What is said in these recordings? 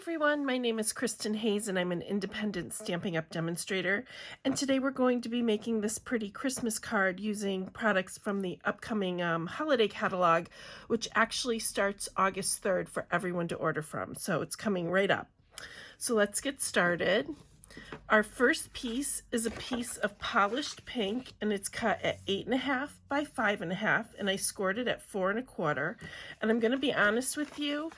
everyone, my name is Kristin Hayes and I'm an independent Stampin' Up! Demonstrator, and today we're going to be making this pretty Christmas card using products from the upcoming holiday catalog, which actually starts August 3rd for everyone to order from, so it's coming right up. So let's get started. Our first piece is a piece of polished pink, and it's cut at 8.5 by 5.5, and I scored it at 4 1/4. And I'm going to be honest with you,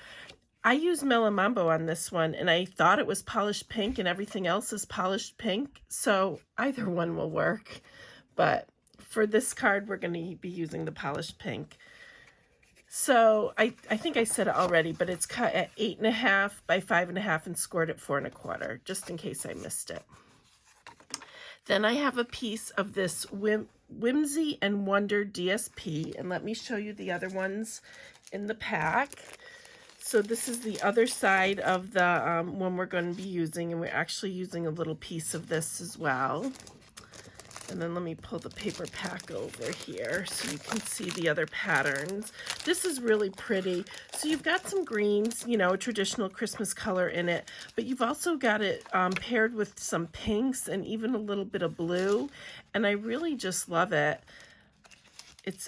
I used Melamambo on this one, and I thought it was polished pink, and everything else is polished pink, so either one will work. But for this card, we're going to be using the polished pink. So I think I said it already, but it's cut at 8.5 by 5.5 and scored at 4 1/4, just in case I missed it. Then I have a piece of this Whimsy and Wonder DSP, and let me show you the other ones in the pack. So this is the other side of the one we're going to be using, and we're actually using a little piece of this as well. And then let me pull the paper pack over here so you can see the other patterns. This is really pretty. So you've got some greens, you know, a traditional Christmas color in it, but you've also got it paired with some pinks and even a little bit of blue. And I really just love it.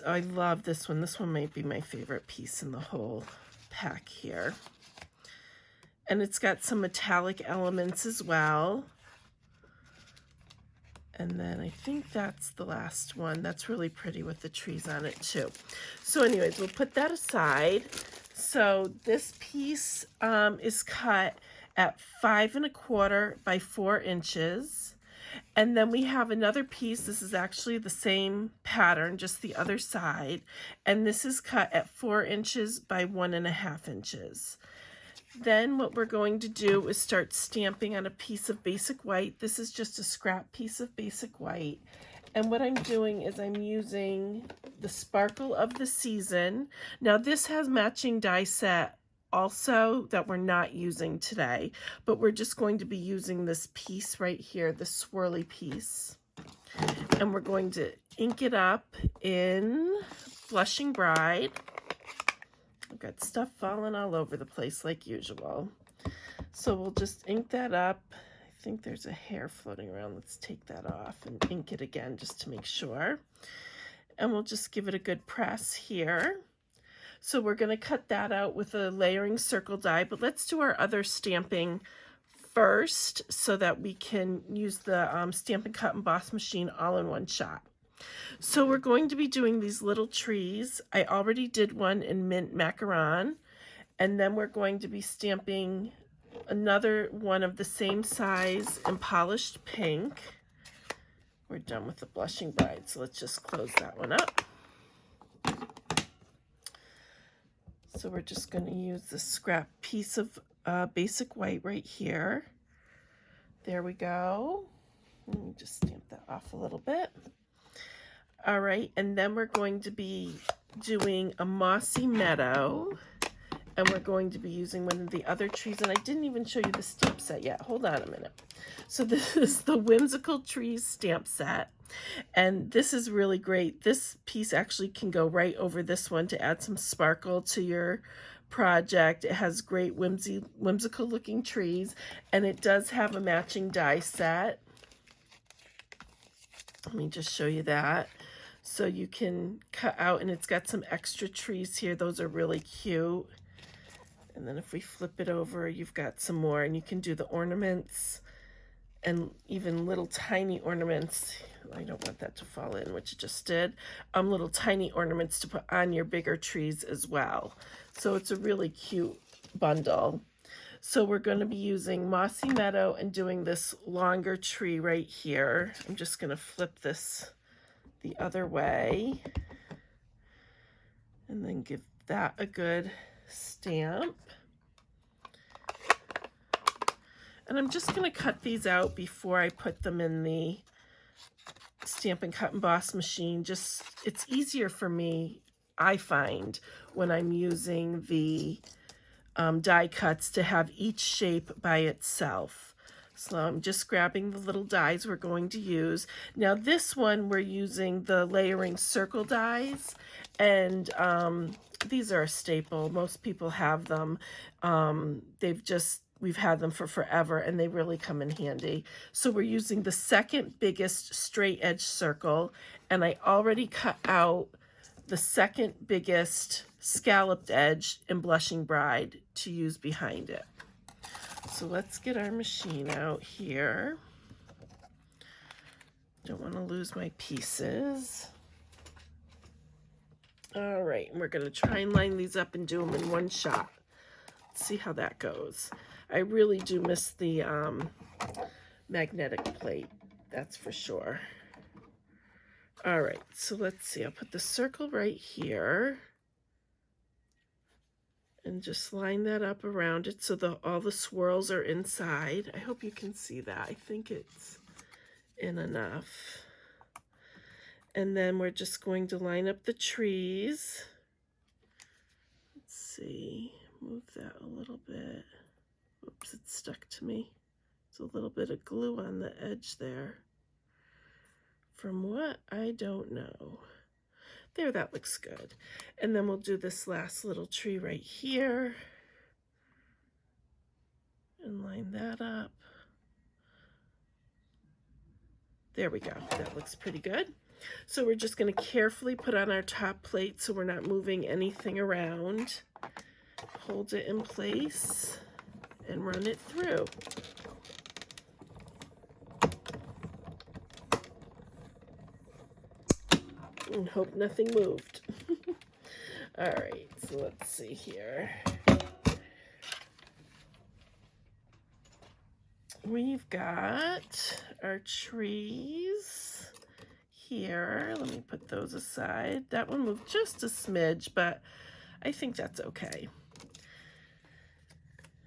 I love this one. This one might be my favorite piece in the whole pack here. And it's got some metallic elements as well. And then I think that's the last one. That's really pretty with the trees on it too. So anyways, we'll put that aside. So this piece is cut at 5 1/4 by 4 inches. And then we have another piece. This is actually the same pattern, just the other side. And this is cut at 4 inches by 1.5 inches. Then what we're going to do is start stamping on a piece of basic white. This is just a scrap piece of basic white. And what I'm doing is I'm using the Sparkle of the Season. Now this has matching die set also that we're not using today, but we're just going to be using this piece right here, the swirly piece. And we're going to ink it up in Blushing Bride. I've got stuff falling all over the place like usual. So we'll just ink that up. I think there's a hair floating around. Let's take that off and ink it again just to make sure. And we'll just give it a good press here. So we're going to cut that out with a layering circle die, but let's do our other stamping first so that we can use the Stampin' Cut Emboss machine all in one shot. So we're going to be doing these little trees. I already did one in Mint Macaron, and then we're going to be stamping another one of the same size in polished pink. We're done with the Blushing Bride, so let's just close that one up. So we're just going to use the scrap piece of basic white right here. There we go. Let me just stamp that off a little bit. All right, and then we're going to be doing a Mossy Meadow, and we're going to be using one of the other trees, and I didn't even show you the stamp set yet. Hold on a minute. So this is the Whimsical Trees stamp set, and this is really great. This piece actually can go right over this one to add some sparkle to your project. It has great whimsical looking trees, and it does have a matching die set. Let me just show you that. So you can cut out, and it's got some extra trees here. Those are really cute. And then if we flip it over, you've got some more, and you can do the ornaments and even little tiny ornaments. I don't want that to fall in, which it just did. Little tiny ornaments to put on your bigger trees as well. So it's a really cute bundle. So we're going to be using Mossy Meadow and doing this longer tree right here. I'm just going to flip this the other way and then give that a good stamp. And I'm just going to cut these out before I put them in the Stampin' Cut Emboss machine. Just, it's easier for me, I find, when I'm using the die cuts to have each shape by itself. So I'm just grabbing the little dies we're going to use. Now this one we're using the layering circle dies, and these are a staple. Most people have them. They've just we've had them for forever, and they really come in handy. So we're using the second biggest straight edge circle, and I already cut out the second biggest scalloped edge in Blushing Bride to use behind it. So let's get our machine out here. Don't want to lose my pieces. All right, and we're going to try and line these up and do them in one shot. Let's see how that goes. I really do miss the magnetic plate, that's for sure. All right, so let's see. I'll put the circle right here and just line that up around it so all the swirls are inside. I hope you can see that. I think it's in enough. And then we're just going to line up the trees. Let's see, move that a little bit. Oops, it's stuck to me. There's a little bit of glue on the edge there. From what? I don't know. There, that looks good. And then we'll do this last little tree right here. And line that up. There we go. That looks pretty good. So we're just going to carefully put on our top plate so we're not moving anything around. Hold it in place and run it through. And hope nothing moved. All right, so let's see here. We've got our trees here. Let me put those aside. That one moved just a smidge, but I think that's okay.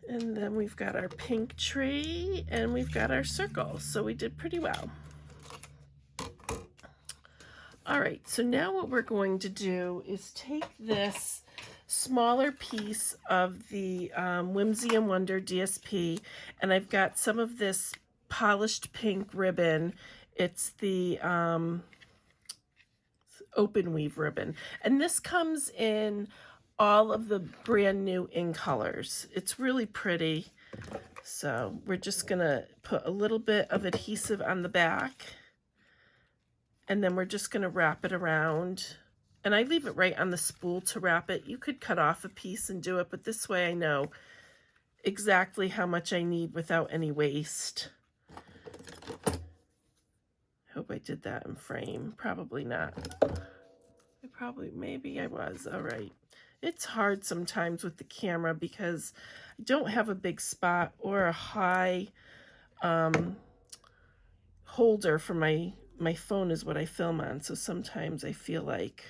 And then we've got our pink tree and we've got our circle. So we did pretty well. All right, so now what we're going to do is take this smaller piece of the Whimsy and Wonder DSP, and I've got some of this polished pink ribbon. It's the open weave ribbon, and this comes in all of the brand new in colors. It's really pretty. So we're just gonna put a little bit of adhesive on the back, and then we're just gonna wrap it around. And I leave it right on the spool to wrap it. You could cut off a piece and do it, but this way I know exactly how much I need without any waste. Hope I did that in frame. Probably not. Maybe I was. All right. It's hard sometimes with the camera because I don't have a big spot or a high holder for my phone is what I film on. So sometimes I feel like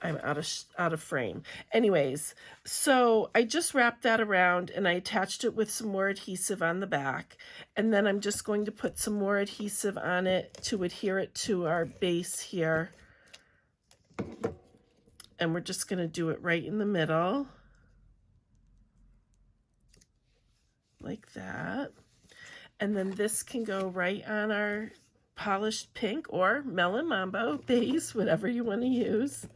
I'm out of frame. Anyways, so I just wrapped that around and I attached it with some more adhesive on the back. And then I'm just going to put some more adhesive on it to adhere it to our base here. And we're just going to do it right in the middle. Like that. And then this can go right on our polished pink or Melon Mambo base, whatever you want to use.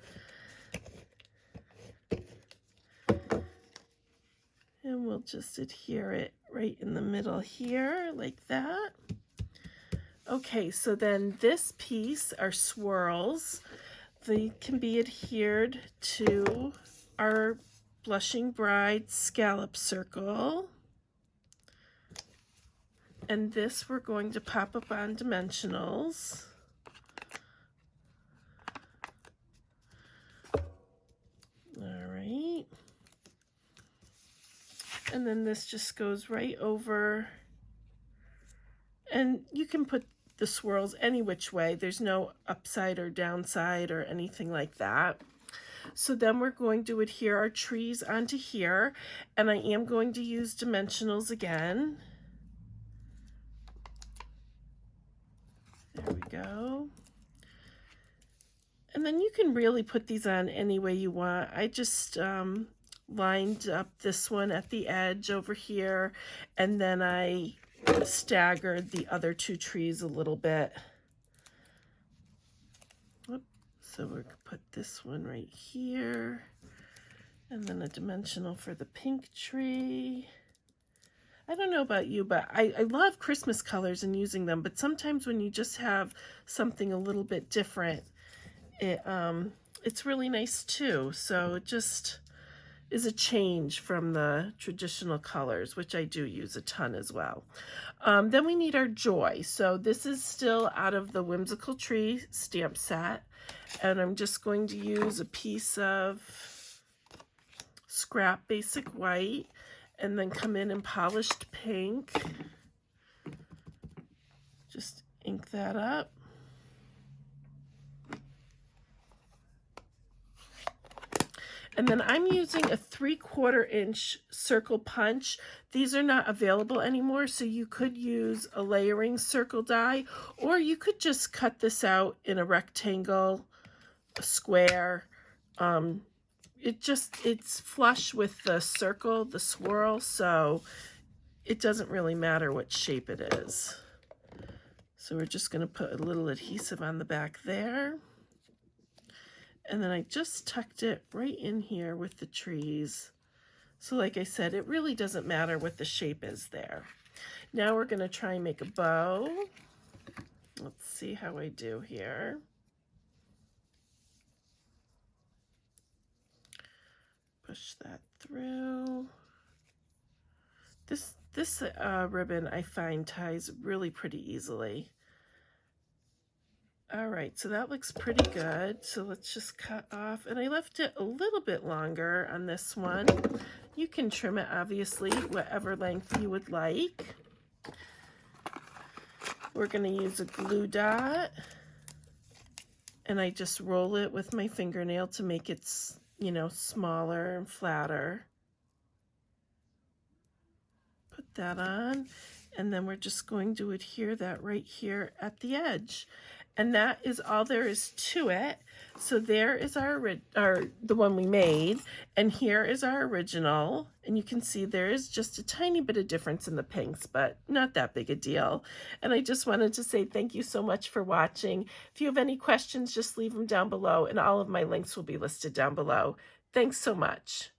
And we'll just adhere it right in the middle here, like that. Okay, so then this piece, our swirls, they can be adhered to our Blushing Bride scallop circle. And this we're going to pop up on dimensionals. All right. And then this just goes right over. And you can put the swirls any which way. There's no upside or downside or anything like that. So then we're going to adhere our trees onto here. And I am going to use dimensionals again. There we go. And then you can really put these on any way you want. I just lined up this one at the edge over here, and then I staggered the other two trees a little bit. So we're going to put this one right here, and then a dimensional for the pink tree. I don't know about you, but I love Christmas colors and using them, but sometimes when you just have something a little bit different, it's really nice too. So it just is a change from the traditional colors, which I do use a ton as well. Then we need our joy. So this is still out of the Whimsical Tree stamp set, and I'm just going to use a piece of scrap basic white and then come in polished pink. Just ink that up. And then I'm using a 3/4 inch circle punch. These are not available anymore, so you could use a layering circle die, or you could just cut this out in a rectangle, a square. It's flush with the circle, the swirl, so it doesn't really matter what shape it is. So we're just going to put a little adhesive on the back there. And then I just tucked it right in here with the trees. So like I said, it really doesn't matter what the shape is there. Now we're going to try and make a bow. Let's see how I do here. Push that through. This ribbon I find ties really pretty easily. All right, so that looks pretty good. So let's just cut off, and I left it a little bit longer on this one. You can trim it, obviously, whatever length you would like. We're going to use a glue dot, and I just roll it with my fingernail to make it, you know, smaller and flatter. Put that on, and then we're just going to adhere that right here at the edge. And that is all there is to it. So there is the one we made, and here is our original. And you can see there is just a tiny bit of difference in the pinks, but not that big a deal. And I just wanted to say thank you so much for watching. If you have any questions, just leave them down below, and all of my links will be listed down below. Thanks so much.